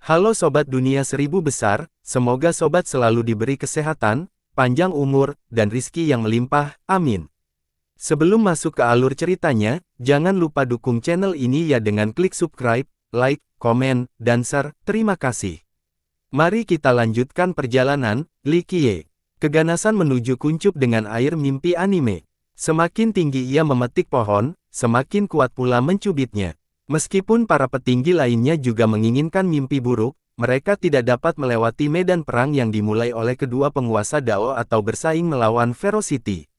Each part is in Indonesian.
Halo Sobat Dunia Seribu Besar, semoga Sobat selalu diberi kesehatan, panjang umur, dan rizki yang melimpah, amin. Sebelum masuk ke alur ceritanya, jangan lupa dukung channel ini ya dengan klik subscribe, like, komen, dan share, terima kasih. Mari kita lanjutkan perjalanan, Lee Qiye. Keganasan menuju kuncup dengan air mimpi anime. Semakin tinggi ia memetik pohon, semakin kuat pula mencubitnya. Meskipun para petinggi lainnya juga menginginkan mimpi buruk, mereka tidak dapat melewati medan perang yang dimulai oleh kedua penguasa Dao atau bersaing melawan Velocity.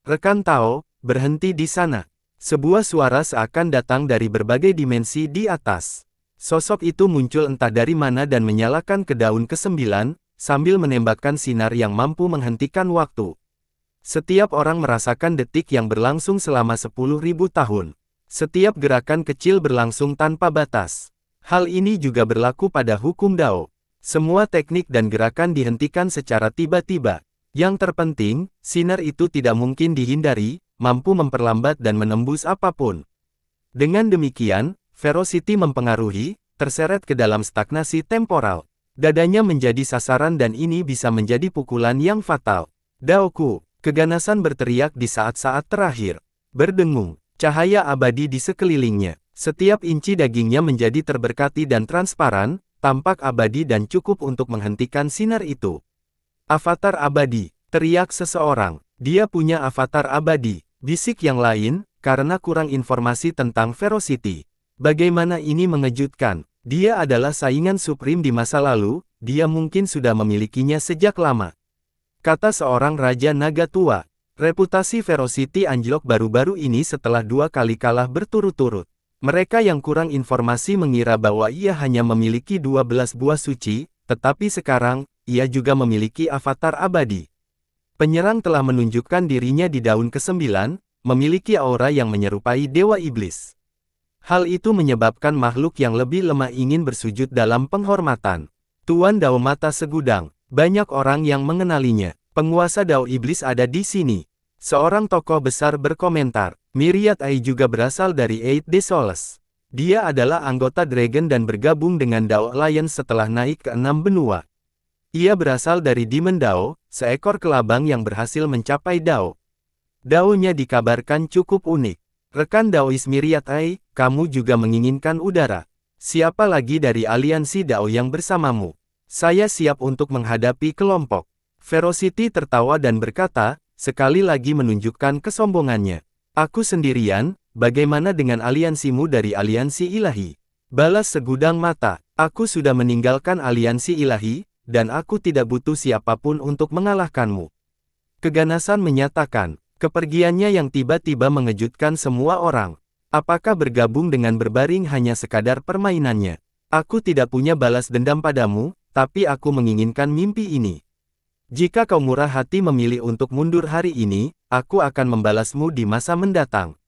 Rekan Tao, berhenti di sana. Sebuah suara seakan datang dari berbagai dimensi di atas. Sosok itu muncul entah dari mana dan menyalakan ke daun ke-9, sambil menembakkan sinar yang mampu menghentikan waktu. Setiap orang merasakan detik yang berlangsung selama 10.000 tahun. Setiap gerakan kecil berlangsung tanpa batas. Hal ini juga berlaku pada hukum Dao. Semua teknik dan gerakan dihentikan secara tiba-tiba. Yang terpenting, sinar itu tidak mungkin dihindari, mampu memperlambat dan menembus apapun. Dengan demikian, Velocity mempengaruhi, terseret ke dalam stagnasi temporal. Dadanya menjadi sasaran dan ini bisa menjadi pukulan yang fatal. Daoku, keganasan berteriak di saat-saat terakhir. Berdengung. Cahaya abadi di sekelilingnya. Setiap inci dagingnya menjadi terberkati dan transparan, tampak abadi dan cukup untuk menghentikan sinar itu. Avatar abadi, teriak seseorang. Dia punya avatar abadi, bisik yang lain, karena kurang informasi tentang Velocity. Bagaimana ini mengejutkan? Dia adalah saingan Supreme di masa lalu, dia mungkin sudah memilikinya sejak lama. Kata seorang Raja Naga tua. Reputasi Velocity anjlok baru-baru ini setelah 2 kali kalah berturut-turut. Mereka yang kurang informasi mengira bahwa ia hanya memiliki 12 buah suci, tetapi sekarang, ia juga memiliki avatar abadi. Penyerang telah menunjukkan dirinya di daun ke-9, memiliki aura yang menyerupai Dewa Iblis. Hal itu menyebabkan makhluk yang lebih lemah ingin bersujud dalam penghormatan. Tuan Dao Mata Segudang, banyak orang yang mengenalinya. Penguasa Dao Iblis ada di sini. Seorang tokoh besar berkomentar, Myriad Ai juga berasal dari Eight de Souls. Dia adalah anggota Dragon dan bergabung dengan Dao Alliance setelah naik ke 6 benua. Ia berasal dari Demon Dao, seekor kelabang yang berhasil mencapai Dao. Dao-nya dikabarkan cukup unik. Rekan Daois Myriad Ai, kamu juga menginginkan udara. Siapa lagi dari aliansi Dao yang bersamamu? Saya siap untuk menghadapi kelompok. Velocity tertawa dan berkata, sekali lagi menunjukkan kesombongannya. Aku sendirian, bagaimana dengan aliansimu dari aliansi ilahi? Balas segudang mata, aku sudah meninggalkan aliansi ilahi, dan aku tidak butuh siapapun untuk mengalahkanmu. Keganasan menyatakan, kepergiannya yang tiba-tiba mengejutkan semua orang. Apakah bergabung dengan berbaring hanya sekadar permainannya? Aku tidak punya balas dendam padamu, tapi aku menginginkan mimpi ini. Jika kau murah hati memilih untuk mundur hari ini, aku akan membalasmu di masa mendatang.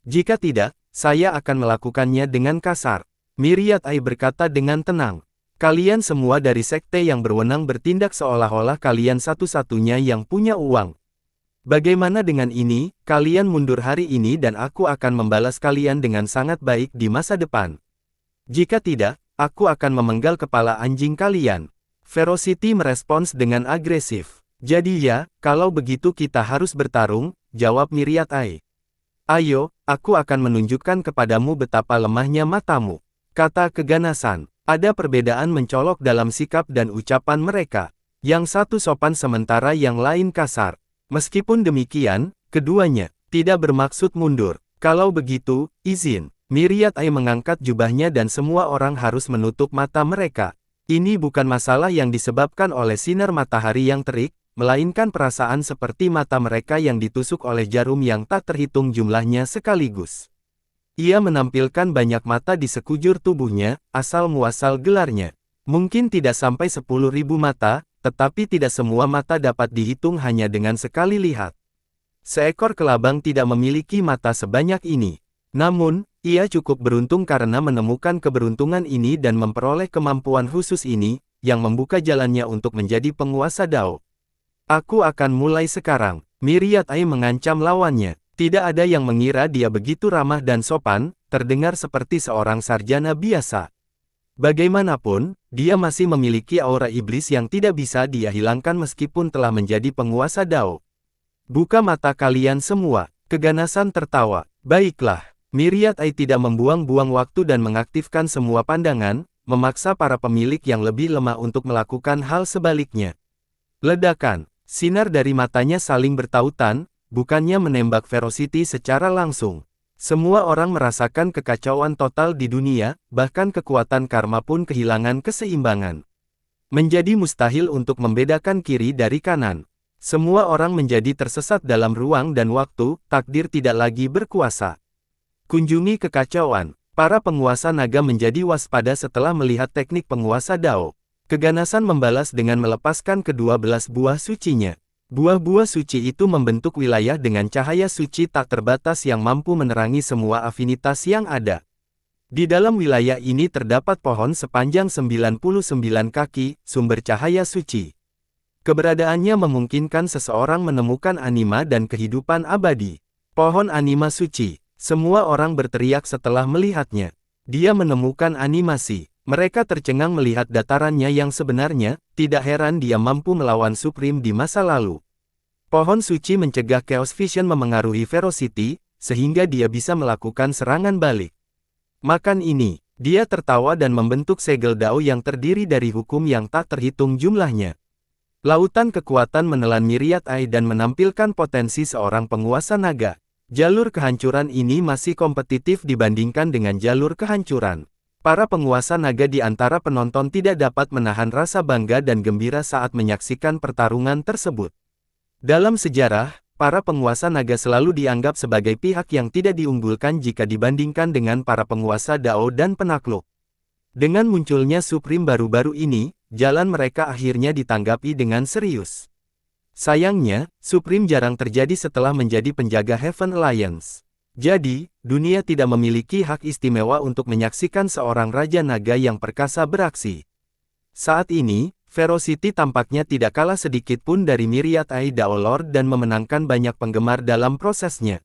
Jika tidak, saya akan melakukannya dengan kasar. Myriad Ai berkata dengan tenang. Kalian semua dari sekte yang berwenang bertindak seolah-olah kalian satu-satunya yang punya uang. Bagaimana dengan ini, kalian mundur hari ini dan aku akan membalas kalian dengan sangat baik di masa depan. Jika tidak, aku akan memenggal kepala anjing kalian. Velocity merespons dengan agresif. Jadi ya, kalau begitu kita harus bertarung, jawab Myriad Ai. Ayo, aku akan menunjukkan kepadamu betapa lemahnya matamu. Kata keganasan. Ada perbedaan mencolok dalam sikap dan ucapan mereka. Yang satu sopan sementara yang lain kasar. Meskipun demikian, keduanya tidak bermaksud mundur. Kalau begitu, izin. Myriad Ai mengangkat jubahnya dan semua orang harus menutup mata mereka. Ini bukan masalah yang disebabkan oleh sinar matahari yang terik, melainkan perasaan seperti mata mereka yang ditusuk oleh jarum yang tak terhitung jumlahnya sekaligus. Ia menampilkan banyak mata di sekujur tubuhnya, asal-muasal gelarnya. Mungkin tidak sampai 10.000 mata, tetapi tidak semua mata dapat dihitung hanya dengan sekali lihat. Seekor kelabang tidak memiliki mata sebanyak ini. Namun, ia cukup beruntung karena menemukan keberuntungan ini dan memperoleh kemampuan khusus ini, yang membuka jalannya untuk menjadi penguasa Dao. Aku akan mulai sekarang. Myriad Ai mengancam lawannya. Tidak ada yang mengira dia begitu ramah dan sopan, terdengar seperti seorang sarjana biasa. Bagaimanapun, dia masih memiliki aura iblis yang tidak bisa dia hilangkan meskipun telah menjadi penguasa Dao. Buka mata kalian semua. Keganasan tertawa. Baiklah. Myriad Eye tidak membuang-buang waktu dan mengaktifkan semua pandangan, memaksa para pemilik yang lebih lemah untuk melakukan hal sebaliknya. Ledakan. Sinar dari matanya saling bertautan, bukannya menembak Velocity secara langsung. Semua orang merasakan kekacauan total di dunia, bahkan kekuatan karma pun kehilangan keseimbangan. Menjadi mustahil untuk membedakan kiri dari kanan. Semua orang menjadi tersesat dalam ruang dan waktu, takdir tidak lagi berkuasa. Kunjungi kekacauan. Para penguasa naga menjadi waspada setelah melihat teknik penguasa Dao. Keganasan membalas dengan melepaskan ke-12 buah sucinya. Buah-buah suci itu membentuk wilayah dengan cahaya suci tak terbatas yang mampu menerangi semua afinitas yang ada. Di dalam wilayah ini terdapat pohon sepanjang 99 kaki, sumber cahaya suci. Keberadaannya memungkinkan seseorang menemukan anima dan kehidupan abadi. Pohon anima suci. Semua orang berteriak setelah melihatnya. Dia menemukan animasi. Mereka tercengang melihat datarannya yang sebenarnya, tidak heran dia mampu melawan Supreme di masa lalu. Pohon suci mencegah Chaos Vision memengaruhi Velocity, sehingga dia bisa melakukan serangan balik. Makan ini, dia tertawa dan membentuk segel Dao yang terdiri dari hukum yang tak terhitung jumlahnya. Lautan kekuatan menelan Myriad Eye dan menampilkan potensi seorang penguasa naga. Jalur kehancuran ini masih kompetitif dibandingkan dengan jalur kehancuran. Para penguasa naga di antara penonton tidak dapat menahan rasa bangga dan gembira saat menyaksikan pertarungan tersebut. Dalam sejarah, para penguasa naga selalu dianggap sebagai pihak yang tidak diunggulkan jika dibandingkan dengan para penguasa Dao dan penakluk. Dengan munculnya Supreme baru-baru ini, jalan mereka akhirnya ditanggapi dengan serius. Sayangnya, Supreme jarang terjadi setelah menjadi penjaga Heaven Alliance. Jadi, dunia tidak memiliki hak istimewa untuk menyaksikan seorang Raja Naga yang perkasa beraksi. Saat ini, Velocity tampaknya tidak kalah sedikit pun dari Myriad Eye Dao Lord dan memenangkan banyak penggemar dalam prosesnya.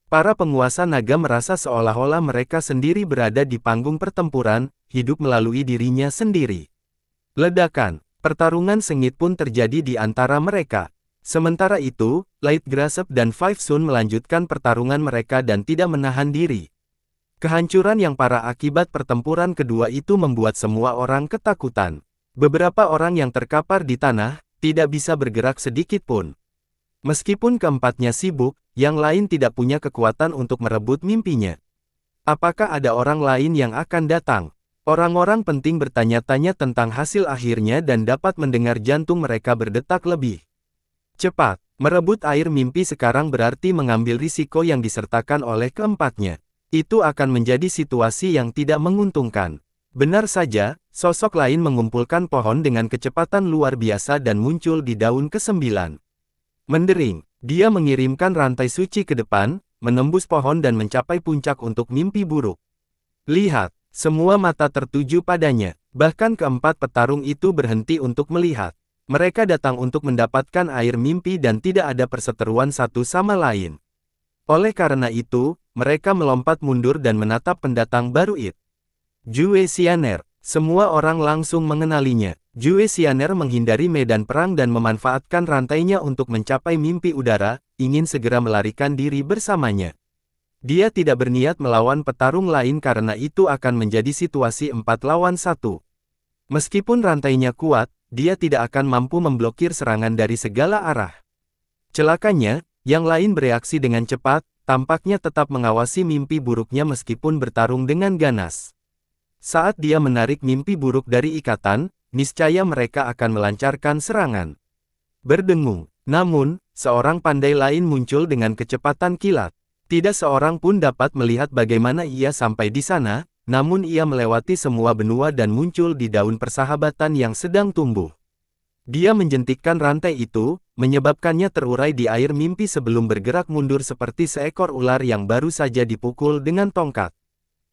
Para penguasa naga merasa seolah-olah mereka sendiri berada di panggung pertempuran, hidup melalui dirinya sendiri. Ledakan, pertarungan sengit pun terjadi di antara mereka. Sementara itu, Light Grasp dan Five Sun melanjutkan pertarungan mereka dan tidak menahan diri. Kehancuran yang parah akibat pertempuran kedua itu membuat semua orang ketakutan. Beberapa orang yang terkapar di tanah, tidak bisa bergerak sedikit pun. Meskipun keempatnya sibuk, yang lain tidak punya kekuatan untuk merebut mimpinya. Apakah ada orang lain yang akan datang? Orang-orang penting bertanya-tanya tentang hasil akhirnya dan dapat mendengar jantung mereka berdetak lebih cepat. Merebut air mimpi sekarang berarti mengambil risiko yang disertakan oleh keempatnya. Itu akan menjadi situasi yang tidak menguntungkan. Benar saja, sosok lain mengumpulkan pohon dengan kecepatan luar biasa dan muncul di daun ke-9. Mendering, dia mengirimkan rantai suci ke depan, menembus pohon dan mencapai puncak untuk mimpi buruk. Lihat, semua mata tertuju padanya. Bahkan keempat petarung itu berhenti untuk melihat. Mereka datang untuk mendapatkan air mimpi dan tidak ada perseteruan satu sama lain. Oleh karena itu, mereka melompat mundur dan menatap pendatang baru itu. Jue Xianer. Semua orang langsung mengenalinya. Jue Xianer menghindari medan perang dan memanfaatkan rantainya untuk mencapai mimpi udara, ingin segera melarikan diri bersamanya. Dia tidak berniat melawan petarung lain karena itu akan menjadi situasi 4 lawan 1. Meskipun rantainya kuat, dia tidak akan mampu memblokir serangan dari segala arah. Celakanya, yang lain bereaksi dengan cepat, tampaknya tetap mengawasi mimpi buruknya meskipun bertarung dengan ganas. Saat dia menarik mimpi buruk dari ikatan, niscaya mereka akan melancarkan serangan. Berdengung, namun, seorang pandai lain muncul dengan kecepatan kilat. Tidak seorang pun dapat melihat bagaimana ia sampai di sana, namun ia melewati semua benua dan muncul di daun persahabatan yang sedang tumbuh. Dia menjentikkan rantai itu, menyebabkannya terurai di air mimpi sebelum bergerak mundur seperti seekor ular yang baru saja dipukul dengan tongkat.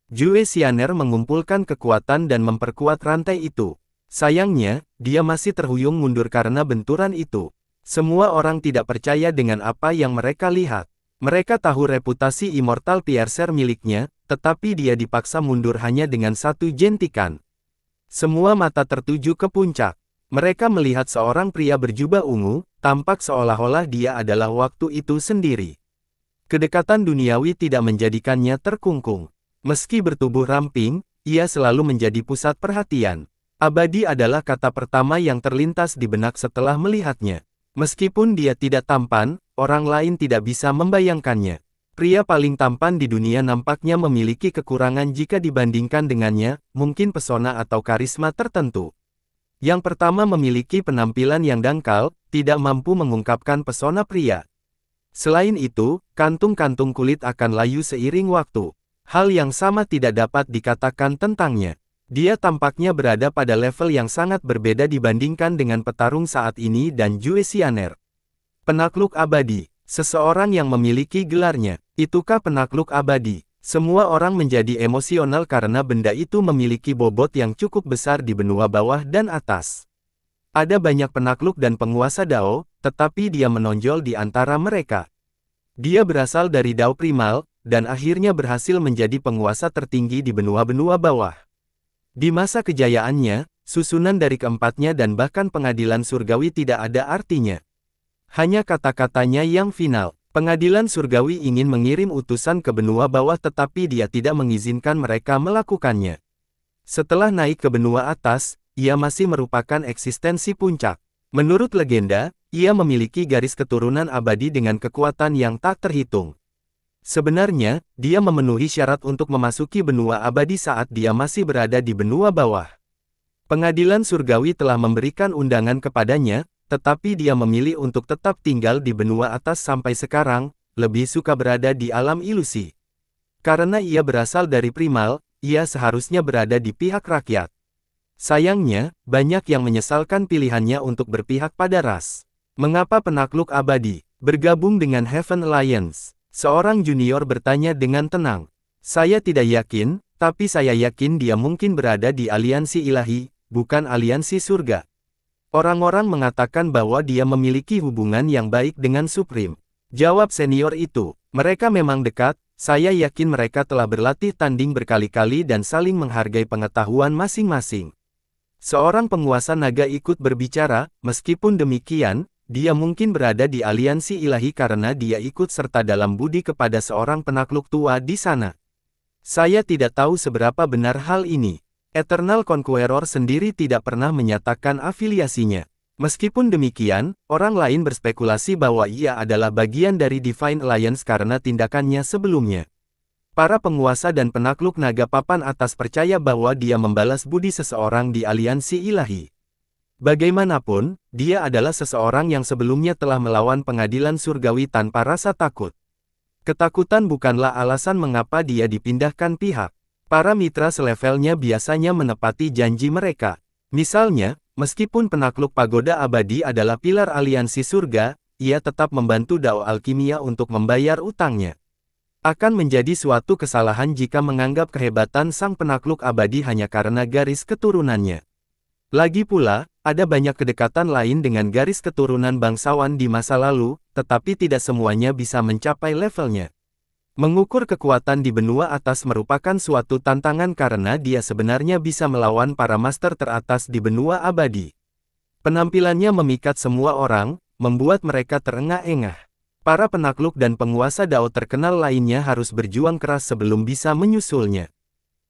Jue Xianer mengumpulkan kekuatan dan memperkuat rantai itu. Sayangnya, dia masih terhuyung mundur karena benturan itu. Semua orang tidak percaya dengan apa yang mereka lihat. Mereka tahu reputasi Immortal Piercer miliknya, tetapi dia dipaksa mundur hanya dengan satu jentikan. Semua mata tertuju ke puncak. Mereka melihat seorang pria berjubah ungu, tampak seolah-olah dia adalah waktu itu sendiri. Kedekatan duniawi tidak menjadikannya terkungkung. Meski bertubuh ramping, ia selalu menjadi pusat perhatian. Abadi adalah kata pertama yang terlintas di benak setelah melihatnya. Meskipun dia tidak tampan, orang lain tidak bisa membayangkannya. Pria paling tampan di dunia nampaknya memiliki kekurangan jika dibandingkan dengannya, mungkin pesona atau karisma tertentu. Yang pertama memiliki penampilan yang dangkal, tidak mampu mengungkapkan pesona pria. Selain itu, kantung-kantung kulit akan layu seiring waktu. Hal yang sama tidak dapat dikatakan tentangnya. Dia tampaknya berada pada level yang sangat berbeda dibandingkan dengan petarung saat ini dan Jue Xianer. Penakluk abadi. Seseorang yang memiliki gelarnya. Itukah penakluk abadi? Semua orang menjadi emosional karena benda itu memiliki bobot yang cukup besar di benua bawah dan atas. Ada banyak penakluk dan penguasa Dao, tetapi dia menonjol di antara mereka. Dia berasal dari Dao primal, dan akhirnya berhasil menjadi penguasa tertinggi di benua-benua bawah. Di masa kejayaannya, susunan dari keempatnya dan bahkan pengadilan surgawi tidak ada artinya. Hanya kata-katanya yang final. Pengadilan surgawi ingin mengirim utusan ke benua bawah tetapi dia tidak mengizinkan mereka melakukannya. Setelah naik ke benua atas, ia masih merupakan eksistensi puncak. Menurut legenda, ia memiliki garis keturunan abadi dengan kekuatan yang tak terhitung. Sebenarnya, dia memenuhi syarat untuk memasuki benua abadi saat dia masih berada di benua bawah. Pengadilan surgawi telah memberikan undangan kepadanya, tetapi dia memilih untuk tetap tinggal di benua atas sampai sekarang, lebih suka berada di alam ilusi. Karena ia berasal dari primal, ia seharusnya berada di pihak rakyat. Sayangnya, banyak yang menyesalkan pilihannya untuk berpihak pada ras. Mengapa penakluk abadi bergabung dengan Heaven Alliance? Seorang junior bertanya dengan tenang. Saya tidak yakin, tapi saya yakin dia mungkin berada di aliansi ilahi, bukan aliansi surga. Orang-orang mengatakan bahwa dia memiliki hubungan yang baik dengan Supreme. Jawab senior itu, mereka memang dekat, saya yakin mereka telah berlatih tanding berkali-kali dan saling menghargai pengetahuan masing-masing. Seorang penguasa naga ikut berbicara, meskipun demikian, dia mungkin berada di aliansi ilahi karena dia ikut serta dalam budi kepada seorang penakluk tua di sana. Saya tidak tahu seberapa benar hal ini. Eternal Conqueror sendiri tidak pernah menyatakan afiliasinya. Meskipun demikian, orang lain berspekulasi bahwa ia adalah bagian dari Divine Alliance karena tindakannya sebelumnya. Para penguasa dan penakluk naga papan atas percaya bahwa dia membalas budi seseorang di aliansi ilahi. Bagaimanapun, dia adalah seseorang yang sebelumnya telah melawan pengadilan surgawi tanpa rasa takut. Ketakutan bukanlah alasan mengapa dia dipindahkan pihak. Para mitra selevelnya biasanya menepati janji mereka. Misalnya, meskipun penakluk pagoda abadi adalah pilar aliansi surga, ia tetap membantu Dao Alkimia untuk membayar utangnya. Akan menjadi suatu kesalahan jika menganggap kehebatan sang penakluk abadi hanya karena garis keturunannya. Lagi pula, ada banyak kedekatan lain dengan garis keturunan bangsawan di masa lalu, tetapi tidak semuanya bisa mencapai levelnya. Mengukur kekuatan di benua atas merupakan suatu tantangan karena dia sebenarnya bisa melawan para master teratas di benua abadi. Penampilannya memikat semua orang, membuat mereka terengah-engah. Para penakluk dan penguasa Dao terkenal lainnya harus berjuang keras sebelum bisa menyusulnya.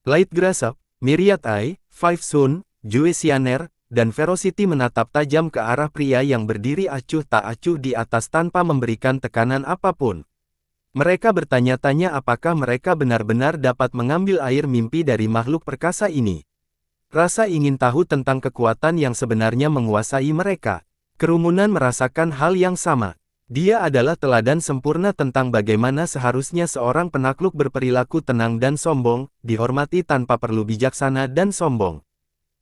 Light Grasp, Myriad Eye, Five Sun, Jue Xianer, dan Ferocity menatap tajam ke arah pria yang berdiri acuh tak acuh di atas tanpa memberikan tekanan apapun. Mereka bertanya-tanya apakah mereka benar-benar dapat mengambil air mimpi dari makhluk perkasa ini. Rasa ingin tahu tentang kekuatan yang sebenarnya menguasai mereka. Kerumunan merasakan hal yang sama. Dia adalah teladan sempurna tentang bagaimana seharusnya seorang penakluk berperilaku tenang dan sombong, dihormati tanpa perlu bijaksana dan sombong.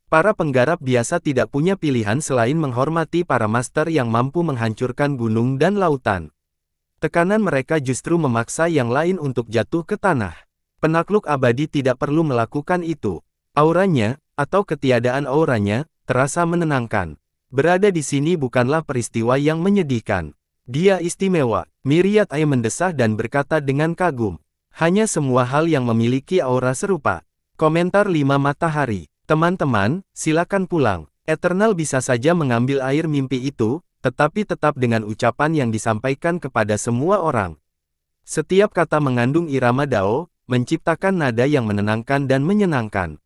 Para penggarap biasa tidak punya pilihan selain menghormati para master yang mampu menghancurkan gunung dan lautan. Tekanan mereka justru memaksa yang lain untuk jatuh ke tanah. Penakluk abadi tidak perlu melakukan itu. Auranya, atau ketiadaan auranya, terasa menenangkan. Berada di sini bukanlah peristiwa yang menyedihkan. Dia istimewa. Myriad Eye mendesah dan berkata dengan kagum. Hanya semua hal yang memiliki aura serupa. Komentar 5 Matahari. Teman-teman, silakan pulang. Eternal bisa saja mengambil air mimpi itu, tetapi tetap dengan ucapan yang disampaikan kepada semua orang. Setiap kata mengandung irama Dao, menciptakan nada yang menenangkan dan menyenangkan.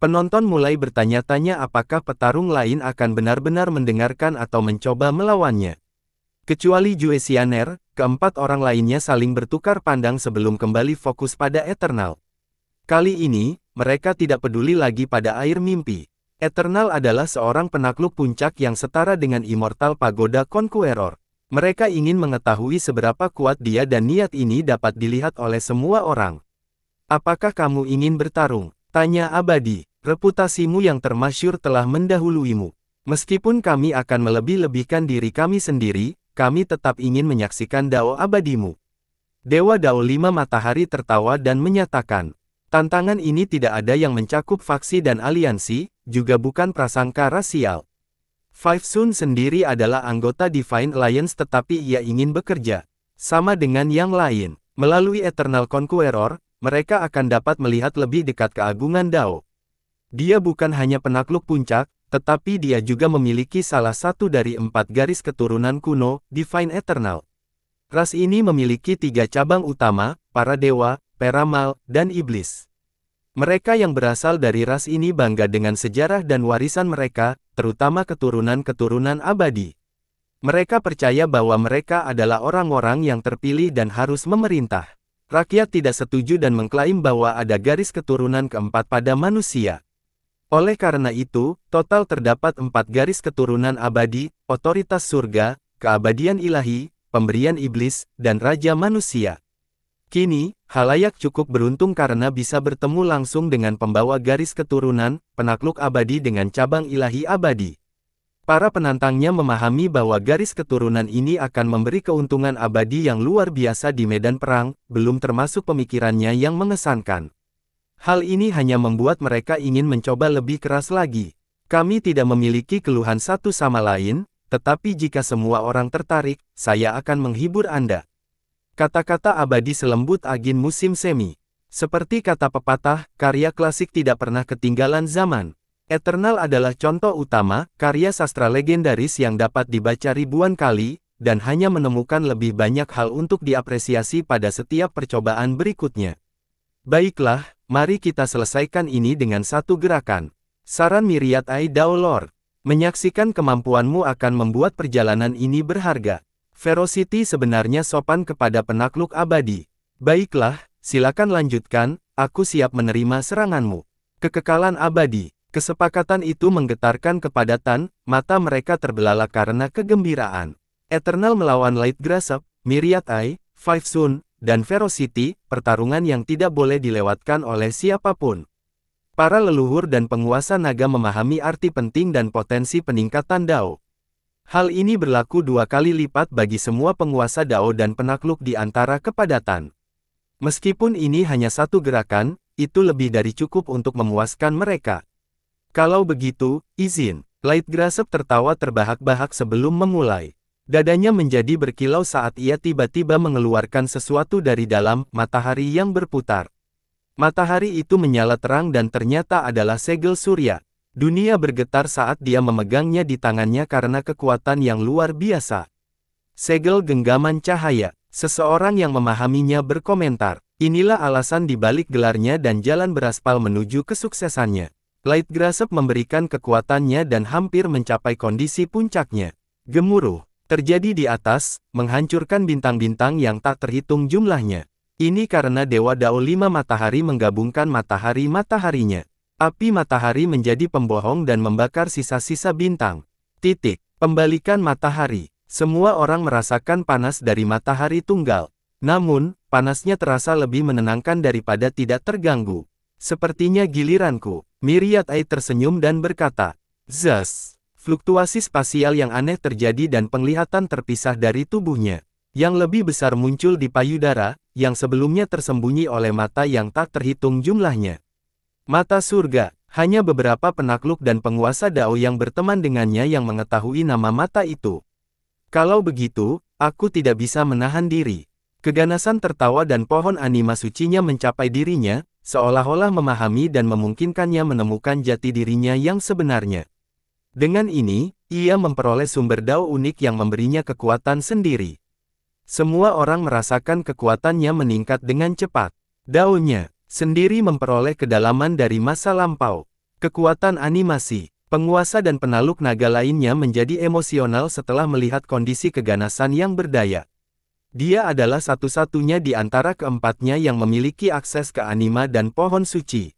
Penonton mulai bertanya-tanya apakah petarung lain akan benar-benar mendengarkan atau mencoba melawannya. Kecuali Jue Xianer, keempat orang lainnya saling bertukar pandang sebelum kembali fokus pada Eternal. Kali ini, mereka tidak peduli lagi pada air mimpi. Eternal adalah seorang penakluk puncak yang setara dengan Immortal Pagoda Conqueror. Mereka ingin mengetahui seberapa kuat dia dan niat ini dapat dilihat oleh semua orang. Apakah kamu ingin bertarung? Tanya Abadi. Reputasimu yang termasyhur telah mendahuluimu. Meskipun kami akan melebih-lebihkan diri kami sendiri, kami tetap ingin menyaksikan Dao abadimu. Dewa Dao Lima Matahari tertawa dan menyatakan, tantangan ini tidak ada yang mencakup faksi dan aliansi, juga bukan prasangka rasial. Five Sun sendiri adalah anggota Divine Alliance tetapi ia ingin bekerja sama dengan yang lain. Melalui Eternal Conqueror, mereka akan dapat melihat lebih dekat keagungan Dao. Dia bukan hanya penakluk puncak, tetapi dia juga memiliki salah satu dari 4 garis keturunan kuno, Divine Eternal. Ras ini memiliki 3 cabang utama, para dewa, peramal, dan iblis. Mereka yang berasal dari ras ini bangga dengan sejarah dan warisan mereka, terutama keturunan-keturunan abadi. Mereka percaya bahwa mereka adalah orang-orang yang terpilih dan harus memerintah. Rakyat tidak setuju dan mengklaim bahwa ada garis keturunan keempat pada manusia. Oleh karena itu, total terdapat 4 garis keturunan abadi, otoritas surga, keabadian ilahi, pemberian iblis, dan raja manusia. Kini, halayak cukup beruntung karena bisa bertemu langsung dengan pembawa garis keturunan, penakluk abadi dengan cabang ilahi abadi. Para penantangnya memahami bahwa garis keturunan ini akan memberi keuntungan abadi yang luar biasa di medan perang, belum termasuk pemikirannya yang mengesankan. Hal ini hanya membuat mereka ingin mencoba lebih keras lagi. Kami tidak memiliki keluhan satu sama lain, tetapi jika semua orang tertarik, saya akan menghibur Anda. Kata-kata abadi selembut angin musim semi. Seperti kata pepatah, karya klasik tidak pernah ketinggalan zaman. Eternal adalah contoh utama, karya sastra legendaris yang dapat dibaca ribuan kali, dan hanya menemukan lebih banyak hal untuk diapresiasi pada setiap percobaan berikutnya. Baiklah, mari kita selesaikan ini dengan satu gerakan. Saran Myriad Eye Dao Lord. Menyaksikan kemampuanmu akan membuat perjalanan ini berharga. Ferocity sebenarnya sopan kepada penakluk abadi. Baiklah, silakan lanjutkan, aku siap menerima seranganmu. Kekekalan abadi. Kesepakatan itu menggetarkan kepadatan, mata mereka terbelalak karena kegembiraan. Eternal melawan Light Grasp, Myriad Eye, Five Sun, dan Ferocity, pertarungan yang tidak boleh dilewatkan oleh siapapun. Para leluhur dan penguasa naga memahami arti penting dan potensi peningkatan Dao. Hal ini berlaku 2 kali lipat bagi semua penguasa Dao dan penakluk di antara kepadatan. Meskipun ini hanya satu gerakan, itu lebih dari cukup untuk memuaskan mereka. Kalau begitu, izin. Light Grasp tertawa terbahak-bahak sebelum memulai. Dadanya menjadi berkilau saat ia tiba-tiba mengeluarkan sesuatu dari dalam matahari yang berputar. Matahari itu menyala terang dan ternyata adalah segel surya. Dunia bergetar saat dia memegangnya di tangannya karena kekuatan yang luar biasa. Segel genggaman cahaya. Seseorang yang memahaminya berkomentar, inilah alasan dibalik gelarnya dan jalan beraspal menuju kesuksesannya. Light Grasp memberikan kekuatannya dan hampir mencapai kondisi puncaknya. Gemuruh terjadi di atas, menghancurkan bintang-bintang yang tak terhitung jumlahnya. Ini karena Dewa Dao Lima Matahari menggabungkan matahari-mataharinya. Api matahari menjadi pembohong dan membakar sisa-sisa bintang. Pembalikan matahari. Semua orang merasakan panas dari matahari tunggal. Namun, panasnya terasa lebih menenangkan daripada tidak terganggu. Sepertinya giliranku. Myriad Eye tersenyum dan berkata, "Zas." Fluktuasi spasial yang aneh terjadi dan penglihatan terpisah dari tubuhnya. Yang lebih besar muncul di payudara, yang sebelumnya tersembunyi oleh mata yang tak terhitung jumlahnya. Mata surga. Hanya beberapa penakluk dan penguasa Dao yang berteman dengannya yang mengetahui nama mata itu. Kalau begitu, aku tidak bisa menahan diri. Keganasan tertawa dan pohon anima sucinya mencapai dirinya, seolah-olah memahami dan memungkinkannya menemukan jati dirinya yang sebenarnya. Dengan ini, ia memperoleh sumber Dao unik yang memberinya kekuatan sendiri. Semua orang merasakan kekuatannya meningkat dengan cepat. Dao-nya sendiri memperoleh kedalaman dari masa lampau. Kekuatan animasi, penguasa dan penaluk naga lainnya menjadi emosional setelah melihat kondisi keganasan yang berdaya. Dia adalah satu-satunya di antara keempatnya yang memiliki akses ke anima dan pohon suci.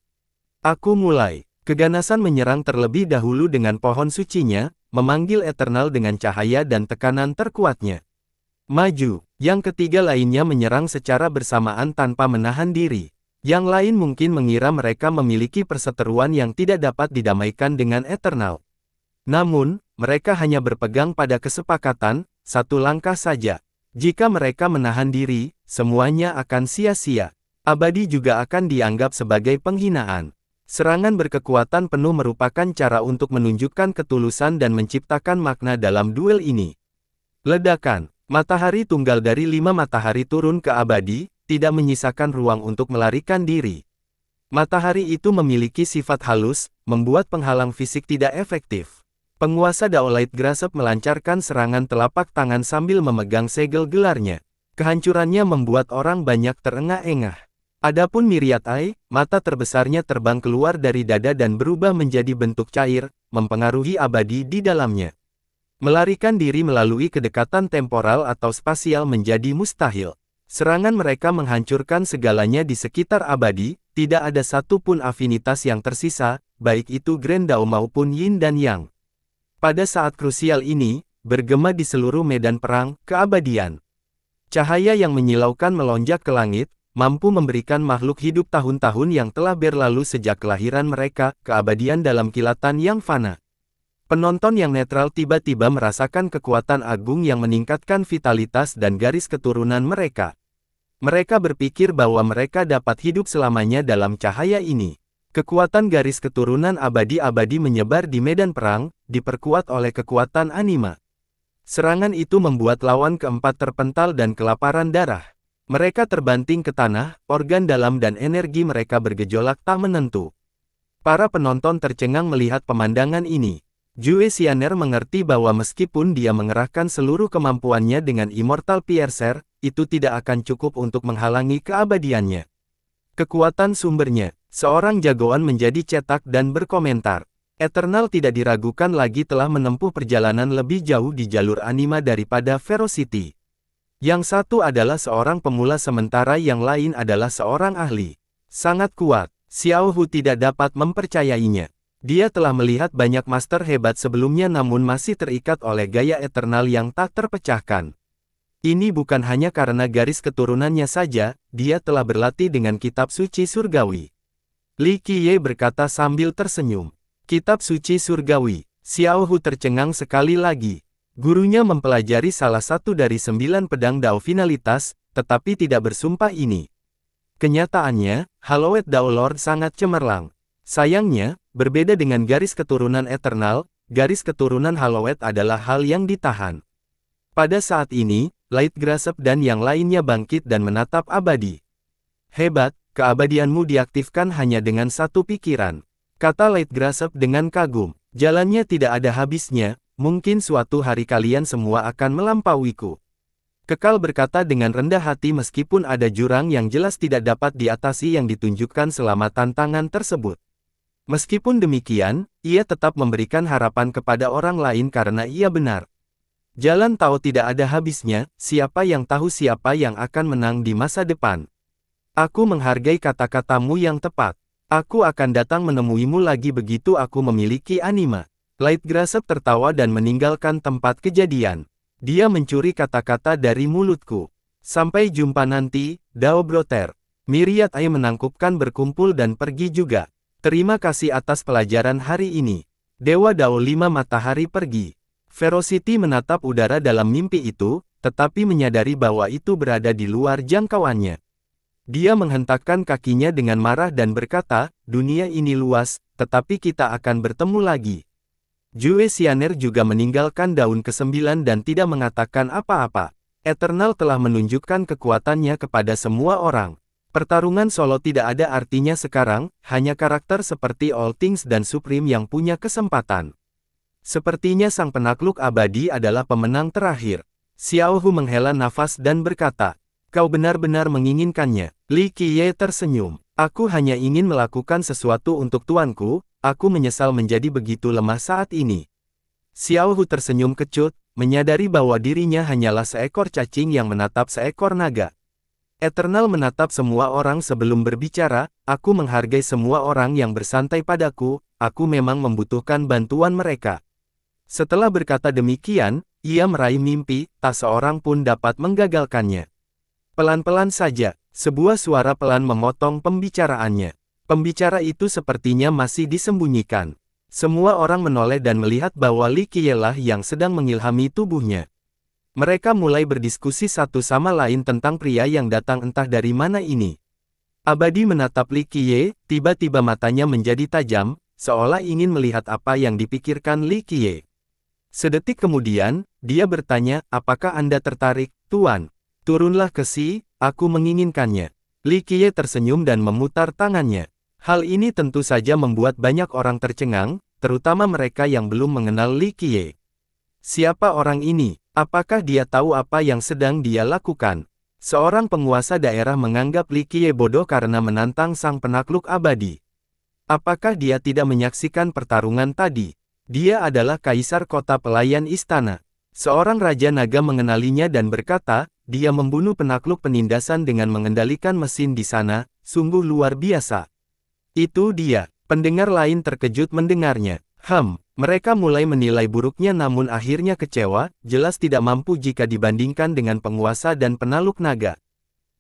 Aku mulai. Keganasan menyerang terlebih dahulu dengan pohon sucinya, memanggil Eternal dengan cahaya dan tekanan terkuatnya. Maju. Yang ketiga lainnya menyerang secara bersamaan tanpa menahan diri. Yang lain mungkin mengira mereka memiliki perseteruan yang tidak dapat didamaikan dengan Eternal. Namun, mereka hanya berpegang pada kesepakatan, satu langkah saja. Jika mereka menahan diri, semuanya akan sia-sia. Abadi juga akan dianggap sebagai penghinaan. Serangan berkekuatan penuh merupakan cara untuk menunjukkan ketulusan dan menciptakan makna dalam duel ini. Ledakan. Matahari tunggal dari 5 matahari turun ke abadi, tidak menyisakan ruang untuk melarikan diri. Matahari itu memiliki sifat halus, membuat penghalang fisik tidak efektif. Penguasa Dao Light Grasp melancarkan serangan telapak tangan sambil memegang segel gelarnya. Kehancurannya membuat orang banyak terengah-engah. Adapun Myriad Eye, mata terbesarnya terbang keluar dari dada dan berubah menjadi bentuk cair, mempengaruhi abadi di dalamnya. Melarikan diri melalui kedekatan temporal atau spasial menjadi mustahil. Serangan mereka menghancurkan segalanya di sekitar abadi, tidak ada satupun afinitas yang tersisa, baik itu Grand Dao maupun Yin dan Yang. Pada saat krusial ini, bergema di seluruh medan perang, keabadian. Cahaya yang menyilaukan melonjak ke langit, mampu memberikan makhluk hidup tahun-tahun yang telah berlalu sejak kelahiran mereka, keabadian dalam kilatan yang fana. Penonton yang netral tiba-tiba merasakan kekuatan agung yang meningkatkan vitalitas dan garis keturunan mereka. Mereka berpikir bahwa mereka dapat hidup selamanya dalam cahaya ini. Kekuatan garis keturunan abadi-abadi menyebar di medan perang, diperkuat oleh kekuatan anima. Serangan itu membuat lawan keempat terpental dan kelaparan darah. Mereka terbanting ke tanah, organ dalam dan energi mereka bergejolak tak menentu. Para penonton tercengang melihat pemandangan ini. Jue Xianer mengerti bahwa meskipun dia mengerahkan seluruh kemampuannya dengan Immortal Piercer, itu tidak akan cukup untuk menghalangi keabadiannya. Kekuatan sumbernya, seorang jagoan menjadi cetak dan berkomentar. Eternal tidak diragukan lagi telah menempuh perjalanan lebih jauh di jalur anima daripada Ferocity. Yang satu adalah seorang pemula sementara yang lain adalah seorang ahli. Sangat kuat, Xiao Hu tidak dapat mempercayainya. Dia telah melihat banyak master hebat sebelumnya namun masih terikat oleh gaya Eternal yang tak terpecahkan. Ini bukan hanya karena garis keturunannya saja, dia telah berlatih dengan kitab suci surgawi. Li Qiye berkata sambil tersenyum. Kitab suci surgawi. Xiao Hu tercengang sekali lagi. Gurunya mempelajari salah satu dari 9 pedang Dao finalitas, tetapi tidak bersumpah ini. Kenyataannya, Hallowed Dao Lord sangat cemerlang. Sayangnya, berbeda dengan garis keturunan Eternal, garis keturunan Hallowed adalah hal yang ditahan. Pada saat ini, Light Grasp dan yang lainnya bangkit dan menatap abadi. Hebat, keabadianmu diaktifkan hanya dengan satu pikiran. Kata Light Grasp dengan kagum. Jalannya tidak ada habisnya, mungkin suatu hari kalian semua akan melampauiku. Kekal berkata dengan rendah hati meskipun ada jurang yang jelas tidak dapat diatasi yang ditunjukkan selama tantangan tersebut. Meskipun demikian, ia tetap memberikan harapan kepada orang lain karena ia benar. Jalan Tao tidak ada habisnya, siapa yang tahu siapa yang akan menang di masa depan. Aku menghargai kata-katamu yang tepat. Aku akan datang menemuimu lagi begitu aku memiliki anima. Light Grasp tertawa dan meninggalkan tempat kejadian. Dia mencuri kata-kata dari mulutku. Sampai jumpa nanti, Dao Brother. Myriad Eye menangkupkan berkumpul dan pergi juga. Terima kasih atas pelajaran hari ini. Dewa Dao 5 Matahari pergi. Ferocity menatap udara dalam mimpi itu, tetapi menyadari bahwa itu berada di luar jangkauannya. Dia menghentakkan kakinya dengan marah dan berkata, dunia ini luas, tetapi kita akan bertemu lagi. Jue Xianer juga meninggalkan daun ke-9 dan tidak mengatakan apa-apa. Eternal telah menunjukkan kekuatannya kepada semua orang. Pertarungan solo tidak ada artinya sekarang, hanya karakter seperti All Things dan Supreme yang punya kesempatan. Sepertinya sang penakluk abadi adalah pemenang terakhir. Xiao Hu menghela nafas dan berkata, "Kau benar-benar menginginkannya." Li Qiye tersenyum. "Aku hanya ingin melakukan sesuatu untuk tuanku, aku menyesal menjadi begitu lemah saat ini." Xiao Hu tersenyum kecut, menyadari bahwa dirinya hanyalah seekor cacing yang menatap seekor naga. Eternal menatap semua orang sebelum berbicara, "Aku menghargai semua orang yang bersantai padaku, aku memang membutuhkan bantuan mereka." Setelah berkata demikian, ia meraih mimpi, tak seorang pun dapat menggagalkannya. Pelan-pelan saja, sebuah suara pelan memotong pembicaraannya. Pembicara itu sepertinya masih disembunyikan. Semua orang menoleh dan melihat bahwa Li Qiye lah yang sedang mengilhami tubuhnya. Mereka mulai berdiskusi satu sama lain tentang pria yang datang entah dari mana ini. Abadi menatap Li Qiye, tiba-tiba matanya menjadi tajam, seolah ingin melihat apa yang dipikirkan Li Qiye. Sedetik kemudian, dia bertanya, "Apakah Anda tertarik, Tuan? Turunlah ke sini, aku menginginkannya." Li Qiye tersenyum dan memutar tangannya. Hal ini tentu saja membuat banyak orang tercengang, terutama mereka yang belum mengenal Li Qiye. Siapa orang ini? Apakah dia tahu apa yang sedang dia lakukan? Seorang penguasa daerah menganggap Li Qiye bodoh karena menantang sang penakluk abadi. Apakah dia tidak menyaksikan pertarungan tadi? Dia adalah kaisar kota pelayan istana. Seorang raja naga mengenalinya dan berkata, dia membunuh penakluk penindasan dengan mengendalikan mesin di sana, sungguh luar biasa. Itu dia. Pendengar lain terkejut mendengarnya. Mereka mulai menilai buruknya namun akhirnya kecewa, jelas tidak mampu jika dibandingkan dengan penguasa dan penaluk naga.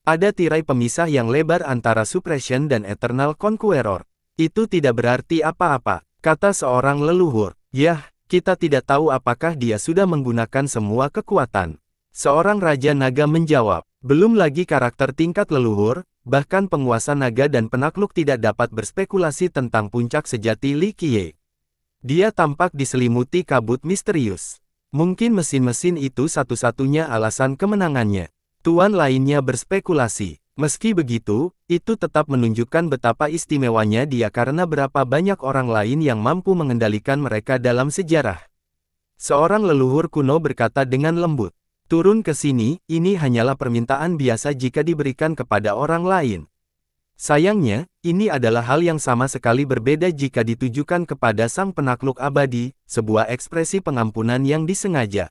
Ada tirai pemisah yang lebar antara Suppression dan Eternal Conqueror. Itu tidak berarti apa-apa, kata seorang leluhur. Yah, kita tidak tahu apakah dia sudah menggunakan semua kekuatan. Seorang raja naga menjawab, belum lagi karakter tingkat leluhur, bahkan penguasa naga dan penakluk tidak dapat berspekulasi tentang puncak sejati Li Qiye. Dia tampak diselimuti kabut misterius. Mungkin mesin-mesin itu satu-satunya alasan kemenangannya. Tuan lainnya berspekulasi. Meski begitu, itu tetap menunjukkan betapa istimewanya dia karena berapa banyak orang lain yang mampu mengendalikan mereka dalam sejarah. Seorang leluhur kuno berkata dengan lembut, "Turun ke sini, ini hanyalah permintaan biasa jika diberikan kepada orang lain." Sayangnya, ini adalah hal yang sama sekali berbeda jika ditujukan kepada sang penakluk abadi, sebuah ekspresi pengampunan yang disengaja.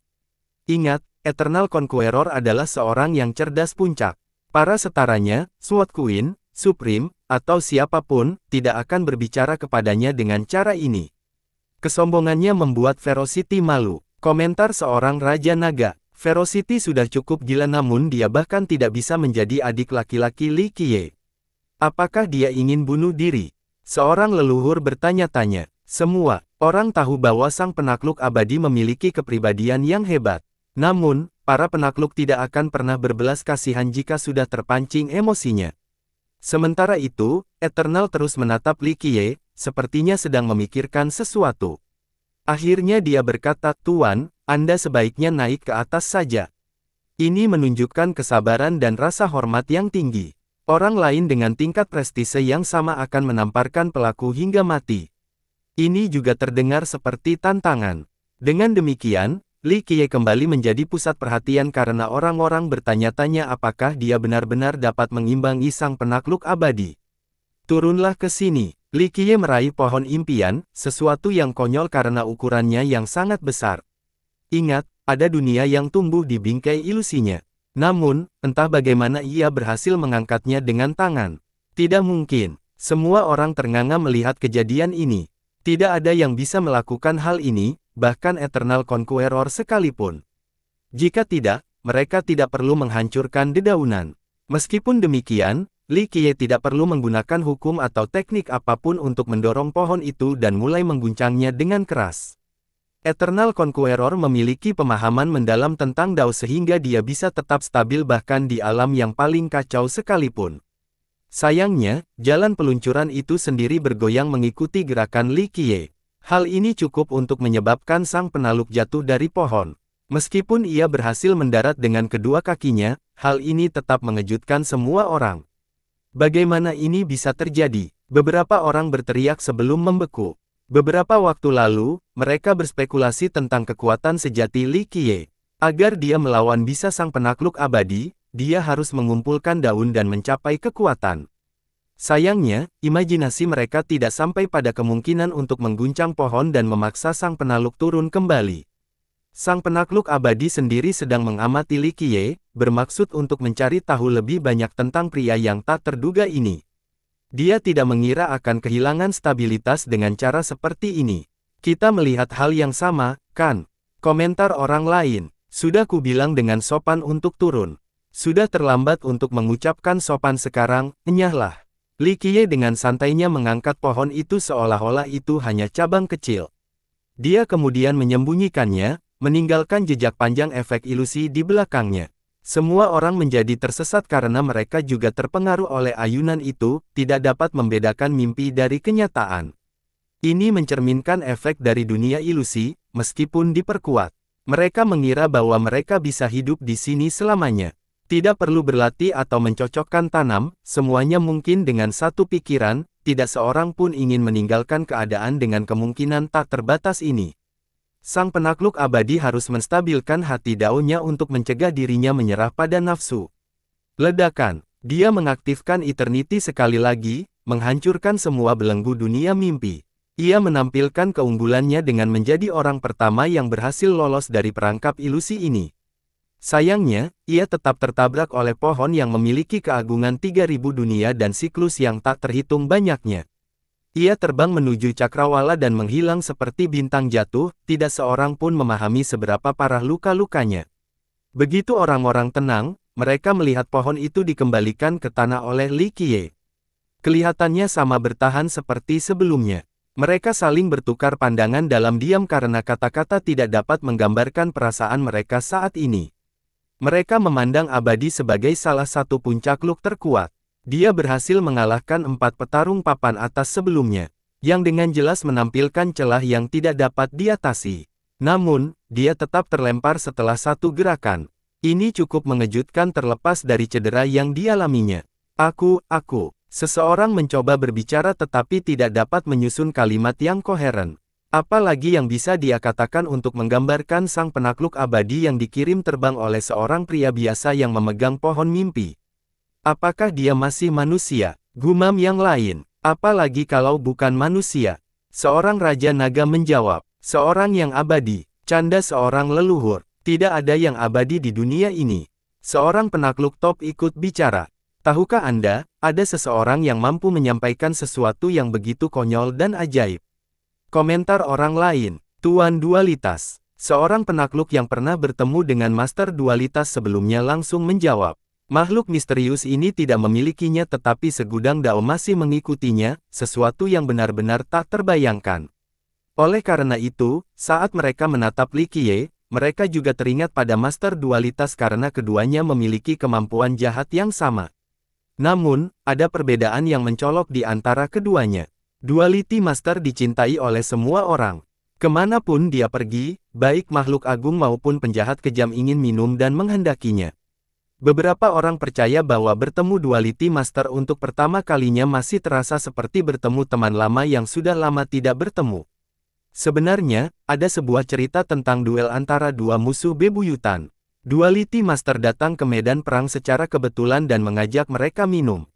Ingat, Eternal Conqueror adalah seorang yang cerdas puncak. Para setaranya, Sword Queen, Supreme, atau siapapun, tidak akan berbicara kepadanya dengan cara ini. Kesombongannya membuat Ferocity malu. Komentar seorang Raja Naga, Ferocity sudah cukup gila namun dia bahkan tidak bisa menjadi adik laki-laki Li Qiye. Apakah dia ingin bunuh diri? Seorang leluhur bertanya-tanya. Semua orang tahu bahwa sang penakluk abadi memiliki kepribadian yang hebat. Namun, para penakluk tidak akan pernah berbelas kasihan jika sudah terpancing emosinya. Sementara itu, Eternal terus menatap Li Qiye, sepertinya sedang memikirkan sesuatu. Akhirnya dia berkata, "Tuan, Anda sebaiknya naik ke atas saja." Ini menunjukkan kesabaran dan rasa hormat yang tinggi. Orang lain dengan tingkat prestise yang sama akan menamparkan pelaku hingga mati. Ini juga terdengar seperti tantangan. Dengan demikian, Li Qiye kembali menjadi pusat perhatian karena orang-orang bertanya-tanya apakah dia benar-benar dapat mengimbangi sang penakluk abadi. "Turunlah ke sini." Li Qiye meraih pohon impian, sesuatu yang konyol karena ukurannya yang sangat besar. Ingat, ada dunia yang tumbuh di bingkai ilusinya. Namun, entah bagaimana ia berhasil mengangkatnya dengan tangan. Tidak mungkin. Semua orang ternganga melihat kejadian ini. Tidak ada yang bisa melakukan hal ini, bahkan Eternal Conqueror sekalipun. Jika tidak, mereka tidak perlu menghancurkan dedaunan. Meskipun demikian, Li Qiye tidak perlu menggunakan hukum atau teknik apapun untuk mendorong pohon itu dan mulai mengguncangnya dengan keras. Eternal Conqueror memiliki pemahaman mendalam tentang Dao sehingga dia bisa tetap stabil bahkan di alam yang paling kacau sekalipun. Sayangnya, jalan peluncuran itu sendiri bergoyang mengikuti gerakan Li Qiye. Hal ini cukup untuk menyebabkan sang penaluk jatuh dari pohon. Meskipun ia berhasil mendarat dengan kedua kakinya, hal ini tetap mengejutkan semua orang. Bagaimana ini bisa terjadi? Beberapa orang berteriak sebelum membeku. Beberapa waktu lalu, mereka berspekulasi tentang kekuatan sejati Li Qiye. Agar dia melawan bisa sang penakluk abadi, dia harus mengumpulkan daun dan mencapai kekuatan. Sayangnya, imajinasi mereka tidak sampai pada kemungkinan untuk mengguncang pohon dan memaksa sang penakluk turun kembali. Sang penakluk abadi sendiri sedang mengamati Li Qiye, bermaksud untuk mencari tahu lebih banyak tentang pria yang tak terduga ini. Dia tidak mengira akan kehilangan stabilitas dengan cara seperti ini. Kita melihat hal yang sama, kan? Komentar orang lain. Sudah kubilang dengan sopan untuk turun. Sudah terlambat untuk mengucapkan sopan sekarang, enyahlah. Li Qiye dengan santainya mengangkat pohon itu seolah-olah itu hanya cabang kecil. Dia kemudian menyembunyikannya, meninggalkan jejak panjang efek ilusi di belakangnya. Semua orang menjadi tersesat karena mereka juga terpengaruh oleh ayunan itu, tidak dapat membedakan mimpi dari kenyataan. Ini mencerminkan efek dari dunia ilusi, meskipun diperkuat. Mereka mengira bahwa mereka bisa hidup di sini selamanya. Tidak perlu berlatih atau mencocokkan tanam, semuanya mungkin dengan satu pikiran, tidak seorang pun ingin meninggalkan keadaan dengan kemungkinan tak terbatas ini. Sang penakluk abadi harus menstabilkan hati daunnya untuk mencegah dirinya menyerah pada nafsu. Ledakan. Dia mengaktifkan Eternity sekali lagi, menghancurkan semua belenggu dunia mimpi. Ia menampilkan keunggulannya dengan menjadi orang pertama yang berhasil lolos dari perangkap ilusi ini. Sayangnya, ia tetap tertabrak oleh pohon yang memiliki keagungan 3000 dunia dan siklus yang tak terhitung banyaknya. Ia terbang menuju cakrawala dan menghilang seperti bintang jatuh, tidak seorang pun memahami seberapa parah luka-lukanya. Begitu orang-orang tenang, mereka melihat pohon itu dikembalikan ke tanah oleh Li Qiye. Kelihatannya sama bertahan seperti sebelumnya. Mereka saling bertukar pandangan dalam diam karena kata-kata tidak dapat menggambarkan perasaan mereka saat ini. Mereka memandang abadi sebagai salah satu puncakluk terkuat. Dia berhasil mengalahkan 4 petarung papan atas sebelumnya, yang dengan jelas menampilkan celah yang tidak dapat diatasi. Namun, dia tetap terlempar setelah satu gerakan. Ini cukup mengejutkan terlepas dari cedera yang dialaminya. Aku. Seseorang mencoba berbicara tetapi tidak dapat menyusun kalimat yang koheren. Apalagi yang bisa dia katakan untuk menggambarkan sang penakluk abadi yang dikirim terbang oleh seorang pria biasa yang memegang pohon mimpi. Apakah dia masih manusia? Gumam yang lain. Apalagi kalau bukan manusia? Seorang Raja Naga menjawab. Seorang yang abadi. Canda seorang leluhur. Tidak ada yang abadi di dunia ini. Seorang penakluk top ikut bicara. Tahukah Anda, ada seseorang yang mampu menyampaikan sesuatu yang begitu konyol dan ajaib? Komentar orang lain. Tuan Dualitas. Seorang penakluk yang pernah bertemu dengan Master Dualitas sebelumnya langsung menjawab. Makhluk misterius ini tidak memilikinya tetapi segudang dao masih mengikutinya, sesuatu yang benar-benar tak terbayangkan. Oleh karena itu, saat mereka menatap Li Qiye, mereka juga teringat pada Master Dualitas karena keduanya memiliki kemampuan jahat yang sama. Namun, ada perbedaan yang mencolok di antara keduanya. Duality Master dicintai oleh semua orang. Kemanapun dia pergi, baik makhluk agung maupun penjahat kejam ingin minum dan menghendakinya. Beberapa orang percaya bahwa bertemu Duality Master untuk pertama kalinya masih terasa seperti bertemu teman lama yang sudah lama tidak bertemu. Sebenarnya, ada sebuah cerita tentang duel antara dua musuh bebuyutan. Duality Master datang ke medan perang secara kebetulan dan mengajak mereka minum.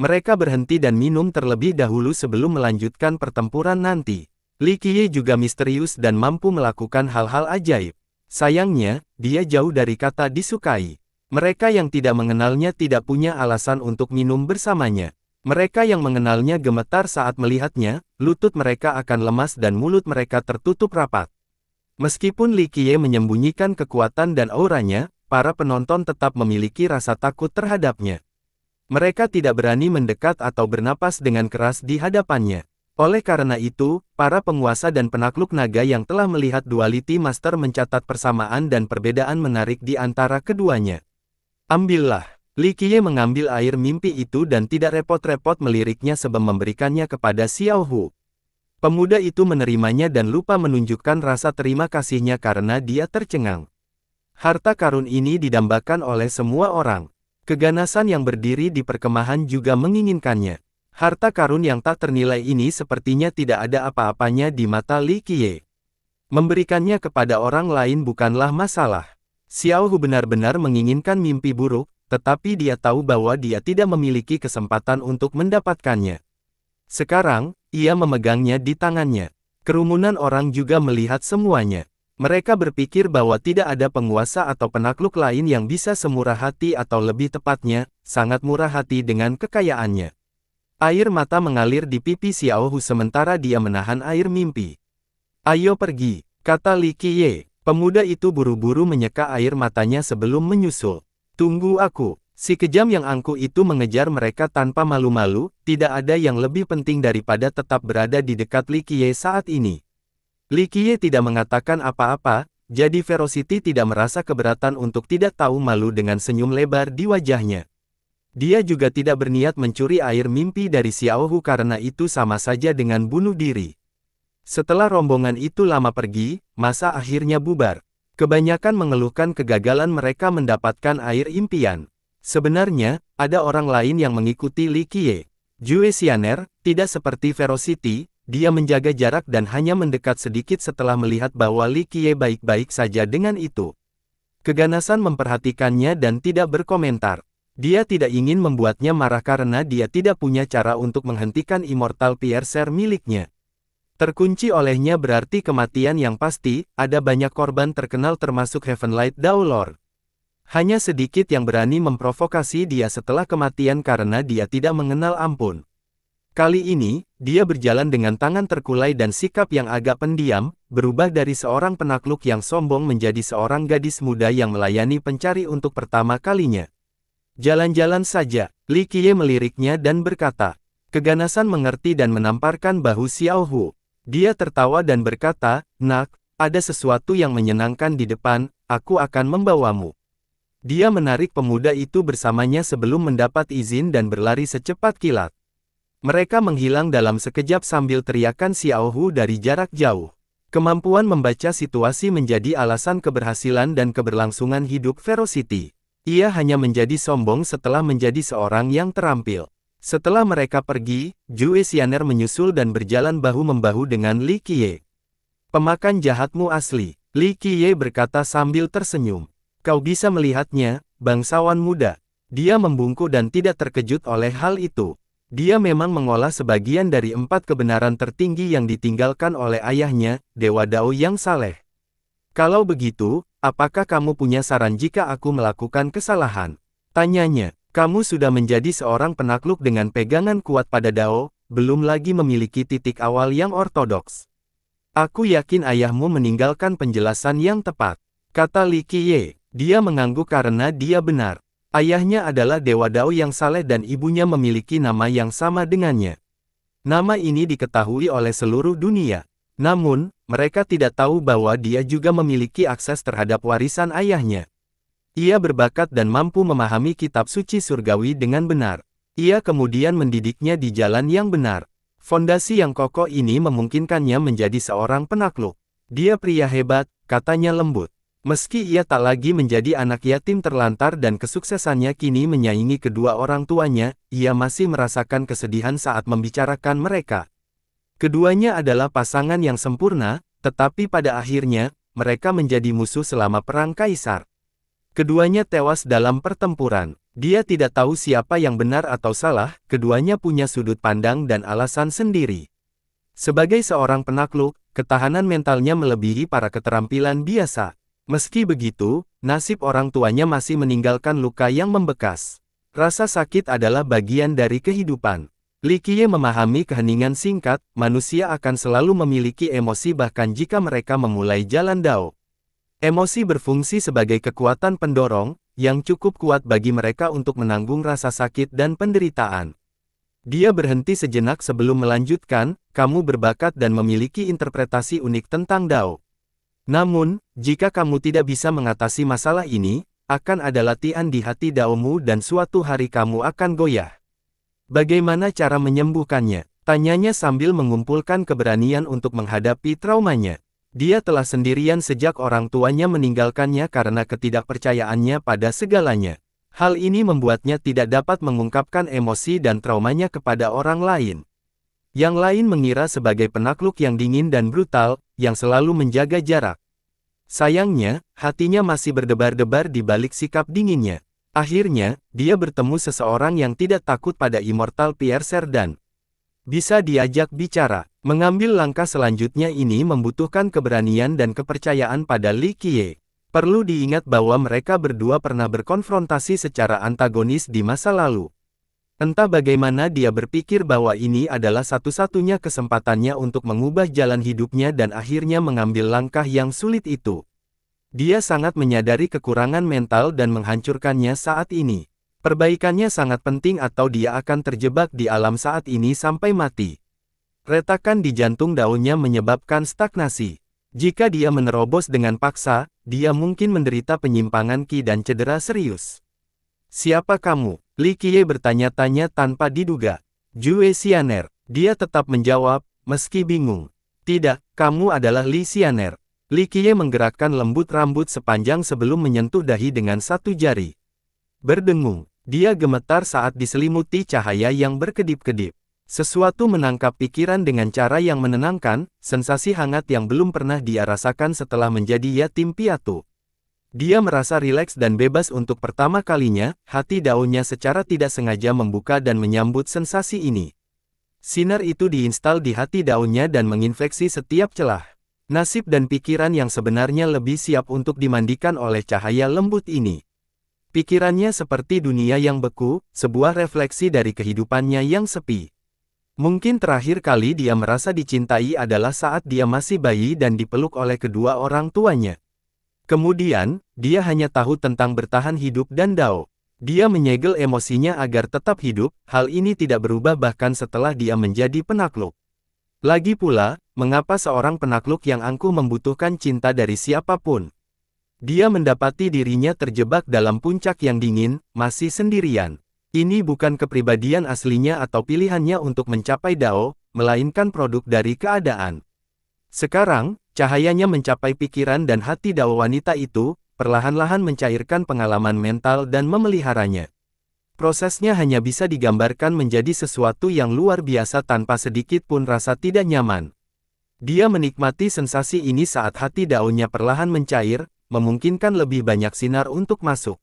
Mereka berhenti dan minum terlebih dahulu sebelum melanjutkan pertempuran nanti. Li Qiye juga misterius dan mampu melakukan hal-hal ajaib. Sayangnya, dia jauh dari kata disukai. Mereka yang tidak mengenalnya tidak punya alasan untuk minum bersamanya. Mereka yang mengenalnya gemetar saat melihatnya, lutut mereka akan lemas dan mulut mereka tertutup rapat. Meskipun Li Qiye menyembunyikan kekuatan dan auranya, para penonton tetap memiliki rasa takut terhadapnya. Mereka tidak berani mendekat atau bernapas dengan keras di hadapannya. Oleh karena itu, para penguasa dan penakluk naga yang telah melihat Duality Master mencatat persamaan dan perbedaan menarik di antara keduanya. Ambillah. Li Qiye mengambil air mimpi itu dan tidak repot-repot meliriknya sebelum memberikannya kepada Xiao Hu. Pemuda itu menerimanya dan lupa menunjukkan rasa terima kasihnya karena dia tercengang. Harta karun ini didambakan oleh semua orang. Keganasan yang berdiri di perkemahan juga menginginkannya. Harta karun yang tak ternilai ini sepertinya tidak ada apa-apanya di mata Li Qiye. Memberikannya kepada orang lain bukanlah masalah. Xiao Hu benar-benar menginginkan mimpi buruk, tetapi dia tahu bahwa dia tidak memiliki kesempatan untuk mendapatkannya. Sekarang, ia memegangnya di tangannya. Kerumunan orang juga melihat semuanya. Mereka berpikir bahwa tidak ada penguasa atau penakluk lain yang bisa semurah hati atau lebih tepatnya, sangat murah hati dengan kekayaannya. Air mata mengalir di pipi Xiao Hu sementara dia menahan air mimpi. "Ayo pergi," kata Li Qiye. Pemuda itu buru-buru menyeka air matanya sebelum menyusul. "Tunggu aku." Si kejam yang angkuh itu mengejar mereka tanpa malu-malu, tidak ada yang lebih penting daripada tetap berada di dekat Li Qiye saat ini. Li Qiye tidak mengatakan apa-apa, jadi Velocity tidak merasa keberatan untuk tidak tahu malu dengan senyum lebar di wajahnya. Dia juga tidak berniat mencuri air mimpi dari Xiao Hu karena itu sama saja dengan bunuh diri. Setelah rombongan itu lama pergi, masa akhirnya bubar. Kebanyakan mengeluhkan kegagalan mereka mendapatkan air impian. Sebenarnya, ada orang lain yang mengikuti Li Qiye. Jue Xianer, tidak seperti Velocity, dia menjaga jarak dan hanya mendekat sedikit setelah melihat bahwa Li Qiye baik-baik saja dengan itu. Keganasan memperhatikannya dan tidak berkomentar. Dia tidak ingin membuatnya marah karena dia tidak punya cara untuk menghentikan Immortal Piercer miliknya. Terkunci olehnya berarti kematian yang pasti, ada banyak korban terkenal termasuk Heavenlight Dao Lord. Hanya sedikit yang berani memprovokasi dia setelah kematian karena dia tidak mengenal ampun. Kali ini, dia berjalan dengan tangan terkulai dan sikap yang agak pendiam, berubah dari seorang penakluk yang sombong menjadi seorang gadis muda yang melayani pencari untuk pertama kalinya. "Jalan-jalan saja," Li Qiye meliriknya dan berkata. Keganasan mengerti dan menamparkan bahu Xiao Hu. Dia tertawa dan berkata, "Nak, ada sesuatu yang menyenangkan di depan, aku akan membawamu." Dia menarik pemuda itu bersamanya sebelum mendapat izin dan berlari secepat kilat. Mereka menghilang dalam sekejap sambil teriakan Xiao Hu dari jarak jauh. Kemampuan membaca situasi menjadi alasan keberhasilan dan keberlangsungan hidup Velocity. Ia hanya menjadi sombong setelah menjadi seorang yang terampil. Setelah mereka pergi, Jue Xianer menyusul dan berjalan bahu-membahu dengan Li Qiye. "Pemakan jahatmu asli," Li Qiye berkata sambil tersenyum. "Kau bisa melihatnya, bangsawan muda." Dia membungkuk dan tidak terkejut oleh hal itu. Dia memang mengolah sebagian dari 4 kebenaran tertinggi yang ditinggalkan oleh ayahnya, Dewa Dao yang saleh. "Kalau begitu, apakah kamu punya saran jika aku melakukan kesalahan?" tanyanya. "Kamu sudah menjadi seorang penakluk dengan pegangan kuat pada Dao, belum lagi memiliki titik awal yang ortodoks. Aku yakin ayahmu meninggalkan penjelasan yang tepat," kata Li Qiye. Dia mengangguk karena dia benar. Ayahnya adalah Dewa Dao yang saleh dan ibunya memiliki nama yang sama dengannya. Nama ini diketahui oleh seluruh dunia. Namun, mereka tidak tahu bahwa dia juga memiliki akses terhadap warisan ayahnya. Ia berbakat dan mampu memahami kitab suci surgawi dengan benar. Ia kemudian mendidiknya di jalan yang benar. Fondasi yang kokoh ini memungkinkannya menjadi seorang penakluk. "Dia pria hebat," katanya lembut. Meski ia tak lagi menjadi anak yatim terlantar dan kesuksesannya kini menyaingi kedua orang tuanya, ia masih merasakan kesedihan saat membicarakan mereka. Keduanya adalah pasangan yang sempurna, tetapi pada akhirnya, mereka menjadi musuh selama Perang Kaisar. Keduanya tewas dalam pertempuran. Dia tidak tahu siapa yang benar atau salah, keduanya punya sudut pandang dan alasan sendiri. Sebagai seorang penakluk, ketahanan mentalnya melebihi para keterampilan biasa. Meski begitu, nasib orang tuanya masih meninggalkan luka yang membekas. Rasa sakit adalah bagian dari kehidupan. Li Qiye memahami keheningan singkat, manusia akan selalu memiliki emosi bahkan jika mereka memulai jalan Dao. Emosi berfungsi sebagai kekuatan pendorong, yang cukup kuat bagi mereka untuk menanggung rasa sakit dan penderitaan. Dia berhenti sejenak sebelum melanjutkan, "Kamu berbakat dan memiliki interpretasi unik tentang Dao. Namun, jika kamu tidak bisa mengatasi masalah ini, akan ada latihan di hati Daomu dan suatu hari kamu akan goyah. Bagaimana cara menyembuhkannya?" tanyanya sambil mengumpulkan keberanian untuk menghadapi traumanya. Dia telah sendirian sejak orang tuanya meninggalkannya karena ketidakpercayaannya pada segalanya. Hal ini membuatnya tidak dapat mengungkapkan emosi dan traumanya kepada orang lain. Yang lain mengira sebagai penakluk yang dingin dan brutal, yang selalu menjaga jarak. Sayangnya, hatinya masih berdebar-debar di balik sikap dinginnya. Akhirnya, dia bertemu seseorang yang tidak takut pada Immortal Piercer dan bisa diajak bicara. Mengambil langkah selanjutnya ini membutuhkan keberanian dan kepercayaan pada Li Qiye. Perlu diingat bahwa mereka berdua pernah berkonfrontasi secara antagonis di masa lalu. Entah bagaimana dia berpikir bahwa ini adalah satu-satunya kesempatannya untuk mengubah jalan hidupnya dan akhirnya mengambil langkah yang sulit itu. Dia sangat menyadari kekurangan mental dan menghancurkannya saat ini. Perbaikannya sangat penting atau dia akan terjebak di alam saat ini sampai mati. Retakan di jantung daunnya menyebabkan stagnasi. Jika dia menerobos dengan paksa, dia mungkin menderita penyimpangan ki dan cedera serius. Siapa kamu? Li Qiye bertanya-tanya tanpa diduga. Jue Xianer. Dia tetap menjawab, meski bingung. Tidak, kamu adalah Li Xianer. Li Qiye menggerakkan lembut rambut sepanjang sebelum menyentuh dahi dengan satu jari. Berdengung. Dia gemetar saat diselimuti cahaya yang berkedip-kedip. Sesuatu menangkap pikiran dengan cara yang menenangkan, sensasi hangat yang belum pernah dia rasakan setelah menjadi yatim piatu. Dia merasa rileks dan bebas untuk pertama kalinya, hati daunnya secara tidak sengaja membuka dan menyambut sensasi ini. Sinar itu diinstal di hati daunnya dan menginfeksi setiap celah. Nasib dan pikiran yang sebenarnya lebih siap untuk dimandikan oleh cahaya lembut ini. Pikirannya seperti dunia yang beku, sebuah refleksi dari kehidupannya yang sepi. Mungkin terakhir kali dia merasa dicintai adalah saat dia masih bayi dan dipeluk oleh kedua orang tuanya. Kemudian, dia hanya tahu tentang bertahan hidup dan Dao. Dia menyegel emosinya agar tetap hidup, hal ini tidak berubah bahkan setelah dia menjadi penakluk. Lagi pula, mengapa seorang penakluk yang angkuh membutuhkan cinta dari siapapun? Dia mendapati dirinya terjebak dalam puncak yang dingin, masih sendirian. Ini bukan kepribadian aslinya atau pilihannya untuk mencapai Dao, melainkan produk dari keadaan. Sekarang, cahayanya mencapai pikiran dan hati Dao wanita itu, perlahan-lahan mencairkan pengalaman mental dan memeliharanya. Prosesnya hanya bisa digambarkan menjadi sesuatu yang luar biasa tanpa sedikit pun rasa tidak nyaman. Dia menikmati sensasi ini saat hati Daonya perlahan mencair, memungkinkan lebih banyak sinar untuk masuk.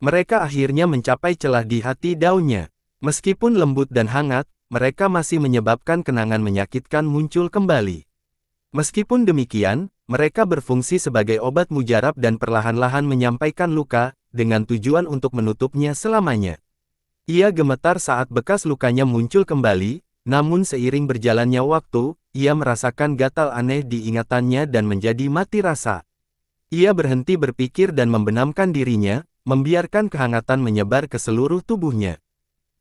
Mereka akhirnya mencapai celah di hati daunnya. Meskipun lembut dan hangat, mereka masih menyebabkan kenangan menyakitkan muncul kembali. Meskipun demikian, mereka berfungsi sebagai obat mujarab dan perlahan-lahan menyampaikan luka, dengan tujuan untuk menutupnya selamanya. Ia gemetar saat bekas lukanya muncul kembali, namun seiring berjalannya waktu, ia merasakan gatal aneh di ingatannya dan menjadi mati rasa. Ia berhenti berpikir dan membenamkan dirinya, membiarkan kehangatan menyebar ke seluruh tubuhnya.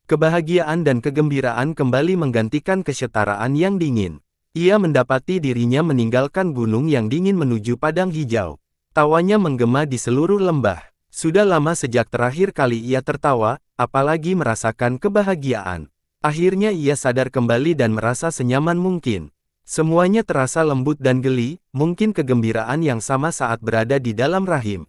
Kebahagiaan dan kegembiraan kembali menggantikan kesetaraan yang dingin. Ia mendapati dirinya meninggalkan gunung yang dingin menuju padang hijau. Tawanya menggema di seluruh lembah. Sudah lama sejak terakhir kali ia tertawa, apalagi merasakan kebahagiaan. Akhirnya ia sadar kembali dan merasa senyaman mungkin. Semuanya terasa lembut dan geli, mungkin kegembiraan yang sama saat berada di dalam rahim.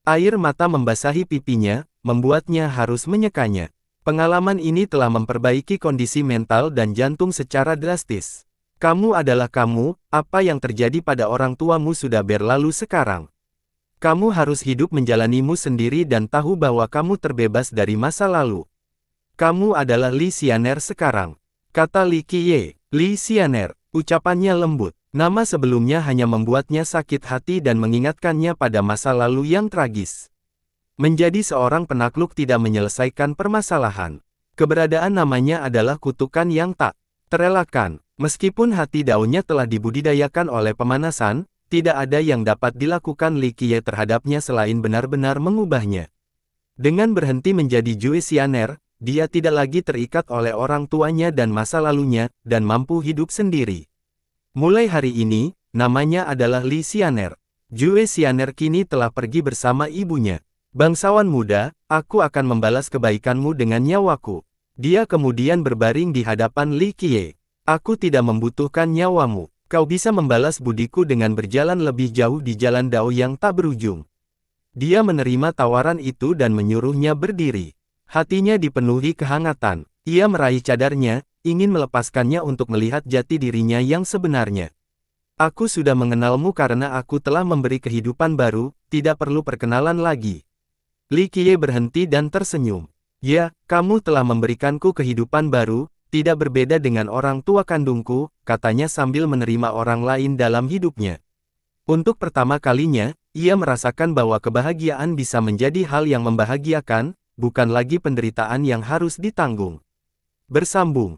Air mata membasahi pipinya, membuatnya harus menyekanya. Pengalaman ini telah memperbaiki kondisi mental dan jantung secara drastis. Kamu adalah kamu, apa yang terjadi pada orang tuamu sudah berlalu sekarang. Kamu harus hidup menjalanimu sendiri dan tahu bahwa kamu terbebas dari masa lalu. Kamu adalah Li Xianer sekarang, kata Li Qiye. Li Xianer, ucapannya lembut. Nama sebelumnya hanya membuatnya sakit hati dan mengingatkannya pada masa lalu yang tragis. Menjadi seorang penakluk tidak menyelesaikan permasalahan. Keberadaan namanya adalah kutukan yang tak terelakkan. Meskipun hati daunnya telah dibudidayakan oleh pemanasan, tidak ada yang dapat dilakukan Li Qiye terhadapnya selain benar-benar mengubahnya. Dengan berhenti menjadi Jue Xianer, dia tidak lagi terikat oleh orang tuanya dan masa lalunya, dan mampu hidup sendiri. Mulai hari ini, namanya adalah Li Xianer. Jue Xianer kini telah pergi bersama ibunya. Bangsawan muda, aku akan membalas kebaikanmu dengan nyawaku. Dia kemudian berbaring di hadapan Li Qiye. Aku tidak membutuhkan nyawamu. Kau bisa membalas budiku dengan berjalan lebih jauh di jalan Dao yang tak berujung. Dia menerima tawaran itu dan menyuruhnya berdiri. Hatinya dipenuhi kehangatan. Ia meraih cadarnya, ingin melepaskannya untuk melihat jati dirinya yang sebenarnya. Aku sudah mengenalmu karena aku telah memberi kehidupan baru, tidak perlu perkenalan lagi. Li Qiye berhenti dan tersenyum. Ya, kamu telah memberikanku kehidupan baru, tidak berbeda dengan orang tua kandungku, katanya sambil menerima orang lain dalam hidupnya. Untuk pertama kalinya, ia merasakan bahwa kebahagiaan bisa menjadi hal yang membahagiakan, bukan lagi penderitaan yang harus ditanggung. Bersambung.